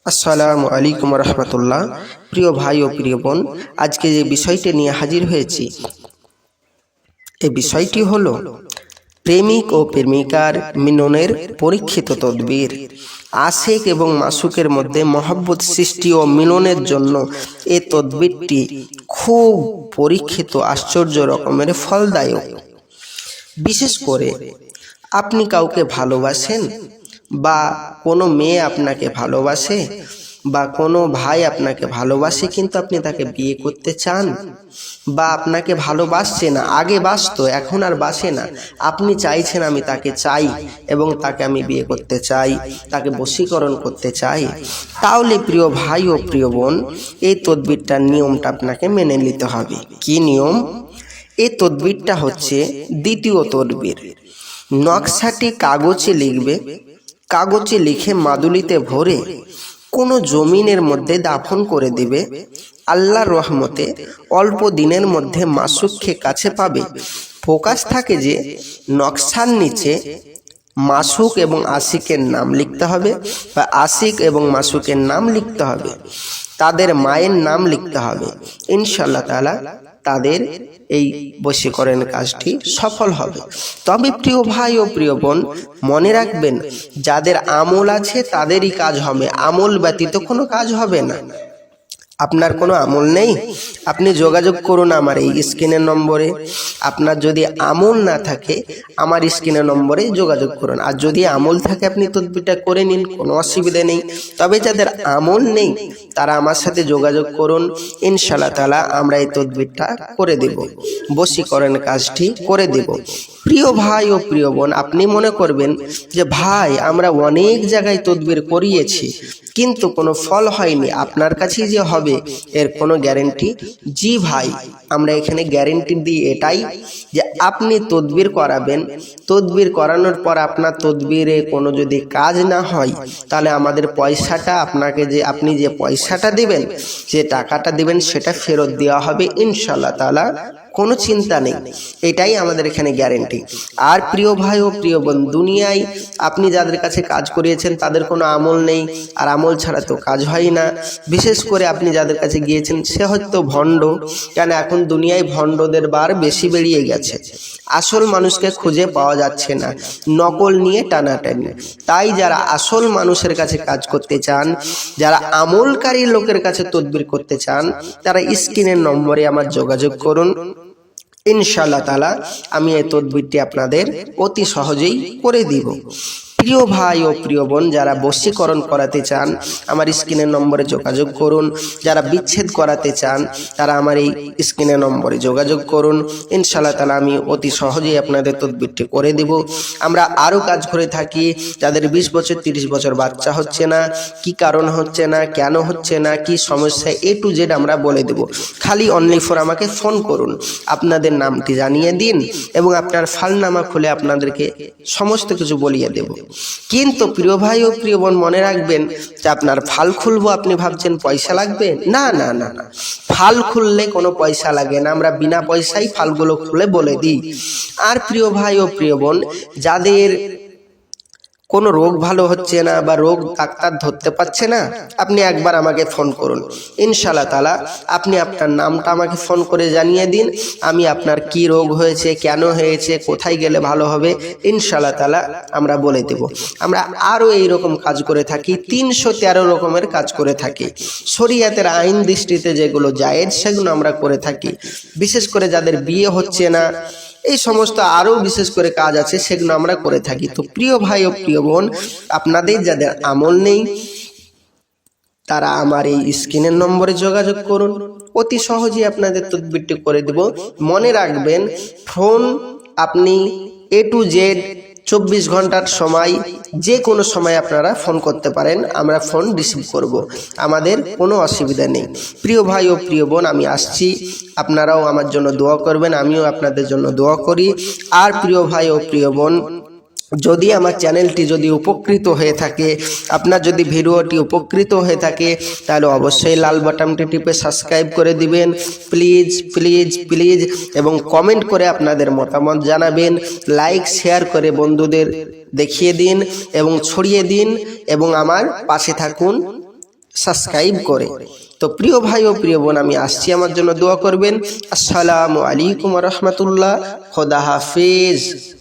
আসসালামু আলাইকুম রহমতুল্লাহ। প্রিয় ভাই ও প্রিয় বোন, আজকে যে বিষয়টি নিয়ে হাজির হয়েছি, এই বিষয়টি হলো প্রেমিক ও প্রেমিকার মিলনের পরীক্ষিত তদবির। আশিক এবং মাসুকের মধ্যে মহব্বত সৃষ্টি ও মিলনের জন্য এই তদবিরটি খুব পরীক্ষিত, আশ্চর্য রকমের ফলদায়ক। বিশেষ করে আপনি কাউকে ভালোবাসেন, বা কোনো মেয়ে আপনাকে ভালোবাসে, বা কোনো ভাই আপনাকে ভালোবাসে, কিন্তু আপনি তাকে বিয়ে করতে চান, বা আপনাকে ভালোবাসছে না, আগে বাসতো এখন আর বাসে না, আপনি চাইছেন আমি তাকে চাই এবং তাকে আমি বিয়ে করতে চাই, তাকে বশীকরণ করতে চাই, তাহলে প্রিয় ভাই ও প্রিয় বোন, এই তদবিরটার নিয়মটা আপনাকে মেনে নিতে হবে। কি নিয়ম? এই তদবিরটা হচ্ছে দ্বিতীয় তদবির। নকশাটি কাগজে লিখবে, কাগজে লিখে মাদুলিতে ভরে কোনো জমিনের মধ্যে দাফন করে দিবে। আল্লাহর রহমতে অল্প দিনের মধ্যে মাসুককে কাছে পাবে। ফোকাস থাকে যে নকশার নিচে মাসুক এবং আশিকের নাম লিখতে হবে, বা আশিক এবং মাসুকের নাম লিখতে হবে, তাদের মায়ের নাম লিখতে হবে। ইনশাআল্লাহ তাআলা তাদের এই বশীকরণ কাজটি সফল হবে। তবে প্রিয় ভাই ও প্রিয় বোন, মনে রাখবেন, যাদের আমল আছে তাদেরই কাজ হবে, আমল ব্যতীত কোনো কাজ হবে না। আপনার কোনো আমল নেই, আপনি যোগাযোগ করুন আমার এই স্ক্রিনের নম্বরে। আপনার যদি আমল না থাকে, আমার স্ক্রিনের নম্বরে যোগাযোগ করুন। আর যদি আমল থাকে, আপনি তদবিরটা করে নিন, কোনো অসুবিধা নেই। তবে যাদের আমল নেই তারা আমার সাথে যোগাযোগ করুন। ইনশাআল্লাহ তাআলা আমরা এই তদবিরটা করে দেব, বশীকরণ কাজটি করে দেব। প্রিয় ভাই ও প্রিয় বোন, আপনি মনে করবেন যে ভাই আমরা অনেক জায়গায় তদবির করিয়েছি কিন্তু কোনো ফল হয়নি, আপনার কাছেই যে হবে এর কোনো গ্যারেন্টি? জি ভাই, আমরা এখানে গ্যারেন্টি দিই এটাই যে আপনি তদবির করাবেন, তদবির করানোর পর আপনার তদবিরে কোনো যদি কাজ না হয়, তাহলে আমাদের পয়সাটা আপনাকে, যে আপনি যে পয়সাটা দিবেন, যে টাকাটা দিবেন, সেটা ফেরত দেওয়া হবে ইনশাআল্লাহ তাআলা, কোনো চিন্তা নেই। এটাই আমাদের এখানে গ্যারেন্টি। আর প্রিয় ভাই ও প্রিয় বোন, দুনিয়ায় আপনি যাদের কাছে কাজ করিয়েছেন তাদের কোনো আমল নেই, আর আমল ছাড়া তো কাজ হয় না। বিশেষ করে আপনি যাদের কাছে গিয়েছেন সে হয়তো ভণ্ড, কেন এখন দুনিয়ায় ভণ্ডদের বার বেশি বেরিয়ে গেছে, আসল মানুষকে খুঁজে পাওয়া যাচ্ছে না, নকল নিয়ে টানাটানি। তাই যারা আসল মানুষের কাছে কাজ করতে চান, যারা আমলকারী লোকের কাছে তদবির করতে চান, তারা স্ক্রিনের নম্বরে আমার যোগাযোগ করুন। ইনশাআল্লাহ তাআলা আমি এই তদবিরটি আপনাদের অতি সহজেই করে দিব। প্রিয় ভাই ও প্রিয় বোন, যারা বশীকরণ করাতে চান আমার স্ক্রিনের নম্বরে যোগাযোগ করুন। যারা বিচ্ছেদ করাতে চান তারা আমার এই স্ক্রিনের নম্বরে যোগাযোগ করুন। ইনশাআল্লাহ তাআলা আমি অতি সহজেই আপনাদের তদবিরটি করে দেব। আমরা আরও কাজ করে থাকি, যাদের 20 বছর 30 বছর বাচ্চা হচ্ছে না, কি কারণ হচ্ছে না, কেন হচ্ছে না, কি সমস্যা, A to Z আমরা বলে দেব। খালি অনলি ফর আমাকে ফোন করুন, আপনাদের নামটি জানিয়ে দিন এবং আপনার ফালনামা খুলে আপনাদেরকে সমস্ত কিছু বলিয়ে দেব। কিন্তু প্রিয় ভাই ও প্রিয় বোন, মনে রাখবেন যে আপনার ফাল খুলবো, আপনি ভাবছেন পয়সা লাগবে? না না না না, ফাল খুললে কোনো পয়সা লাগে না, আমরা বিনা পয়সায় ফালগুলো খুলে বলে দিই। আর প্রিয় ভাই ও প্রিয় বোন, যাদের কোনো রোগ ভালো হচ্ছে না বা রোগ ডাক্তার ধরতে পারছে না, আপনি একবার আমাকে ফোন করুন। ইনশাআল্লাহ তাআলা আপনি আপনার নামটা আমাকে ফোন করে জানিয়ে দিন, আমি আপনার কি রোগ হয়েছে, কেন হয়েছে, কোথায় গেলে ভালো হবে, ইনশাআল্লাহ তাআলা আমরা বলে দেব। আমরা আরও এইরকম কাজ করে থাকি, 313 রকমের কাজ করে থাকি। শরীয়তের আইন দৃষ্টিতে যেগুলো জায়েজ সেগুলো আমরা করে থাকি। বিশেষ করে যাদের বিয়ে হচ্ছে না, এই সমস্ত আরও বিশেষ করে কাজ আছে, সেগুলো আমরা করে থাকি। তো প্রিয় ভাই ও প্রিয় বোন, আপনাদের যাদের আমল নেই তারা আমার এই স্ক্রিনের নম্বরে যোগাযোগ করুন, অতি সহজেই আপনাদের তদবিরটি করে দেব। মনে রাখবেন, ফোন আপনি A to Z 24 ঘন্টার সময়, যে কোনো সময় আপনারা ফোন করতে পারেন, আমরা ফোন রিসিভ করব, আমাদের কোনো অসুবিধা নেই। প্রিয় ভাই ও প্রিয় বোন, আমি আসছি, আপনারাও আমার জন্য দোয়া করবেন, আমিও আপনাদের জন্য দোয়া করি। আর প্রিয় ভাই ও প্রিয় বোন, যদি আমার চ্যানেলটি যদি উপকৃত হয়ে থাকে, আপনার যদি ভিডিওটি উপকৃত হয়ে থাকে, তাহলে অবশ্যই লাল বাটনটি টিপে সাবস্ক্রাইব করে দিবেন, প্লিজ প্লিজ প্লিজ, এবং কমেন্ট করে আপনাদের মতামত জানাবেন, লাইক শেয়ার করে বন্ধুদের দেখিয়ে দিন এবং ছড়িয়ে দিন, এবং আমার পাশে থাকুন। সাবস্ক্রাইব করে। তো প্রিয় ভাই ও প্রিয় বোন, আমি আসছি, আমার জন্য দোয়া করবেন। আসসালামু আলাইকুম ওয়া রাহমাতুল্লাহ। খোদা হাফেজ।